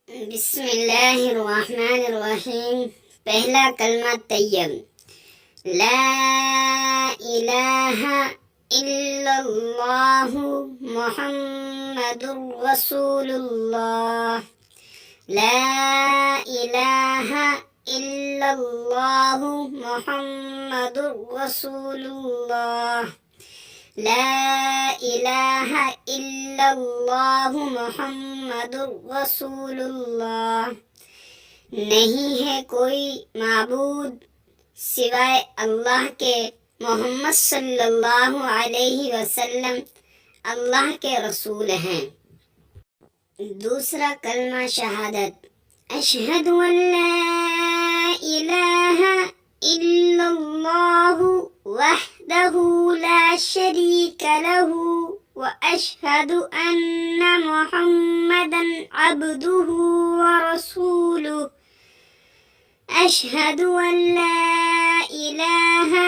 बिस्मिल्लाहिर्रहमानिर्रहीम। पहला कलमा तैयब। ला इलाहा इल्लल्लाहु मुहम्मदुर रसूलुल्लाह। ला इलाहा इल्लल्लाहु मुहम्मदुर रसूलुल्लाह। ला इलाहा इल्लल्लाहु मुहम्मदुर रसूलुल्लाह। नहीं है कोई माबूद सिवाय अल्लाह के, मोहम्मद सल्लल्लाहु अलैहि वसल्लम अल्लाह के रसूल हैं। दूसरा कलमा शहादत। अशहदु अल्ला इलाहा इल्लल्लाहु वहदहु ला शरीका लहु व अशहदु अन्ना मुहम्मदन अब्दुहु व रसूलुहु। अशहदु अल्ला इलाहा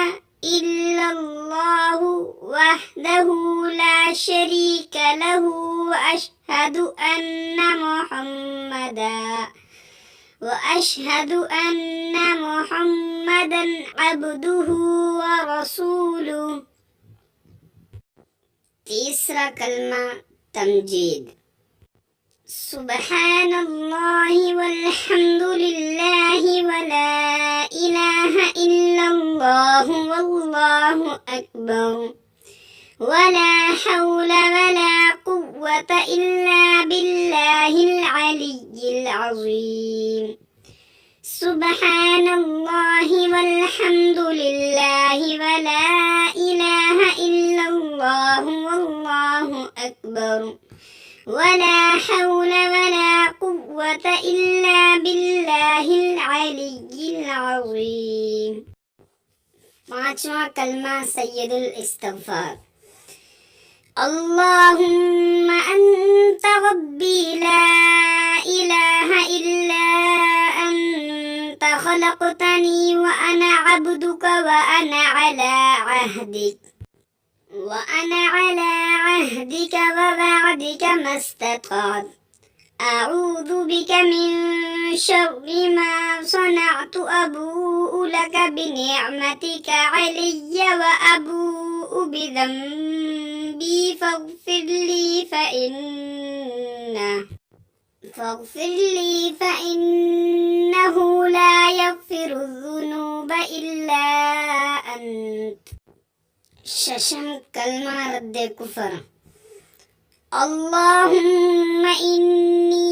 इल्लल्लाहु वहदहु ला शरीका लहु व अशहदु अन्ना मुहम्मदन अब्दुहु व रसूलुहु। तीसरा कलमा तमजीद। सुब्हानल्लाहि वल्हम्दुलिल्लाहि वला इलाहा इल्लल्लाहु वल्लाहु अकबर वला हौला वला कुव्वता इल्ला बिल्लाहिल अलिय्यिल अज़ीम। सुब्हानल्लाहि वल्हम्दुलिल्लाहि वला इलाहा इल्लल्लाहु वल्लाहु अकबर वला हौला वला कुव्वता इल्ला बिल्लाहिल अलिय्यिल अज़ीम। पांचवा कलमा सय्यदुल इस्तिग़फ़ार। अल्लाहुम्मा अंता रब्बी ला इलाहा इल्ला अंता खलक़तनी व अना अब्दुका व अना अला अहदिका व वअदिका मस्तताअत। अऊज़ु बिका मिन शर्रि मा सनअतु अबूउ लका बिनिअमतिका अलय्या व अबूउ बिज़ंबी फ़ाग़फ़िर ली फ़इन्नहु ला यग़फ़िरुज़्ज़ुनूब इल्ला अंत। शशम कलमा रद्दे कुफ़र। अल्लाहुम्मा इन्नी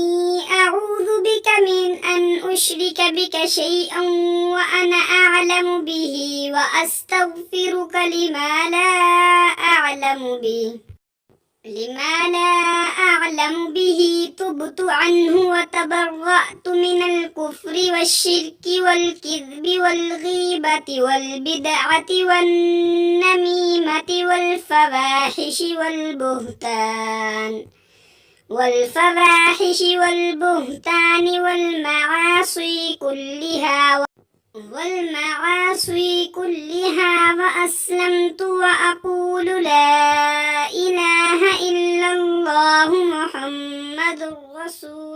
अऊज़ु बिका मिन अन उश्रिका बिका शैअन व अना अअलमु बिही व अस्तग़फ़िरुका लिमा ला अअलमु बिही तुब्तु अन्हु व तबर्रअतु मिनल कुफ्रि वश्शिर्कि वल किज़्बि वल गीबति वल बिदअति वन नमीमति वल फ़वाहिशि वल बुहतानि वल मआसी कुल्लिहा व अस्लमतु व अक़ूलु ला इलाहा इल्लल्लाहु मुहम्मदुर रसूलुल्लाह।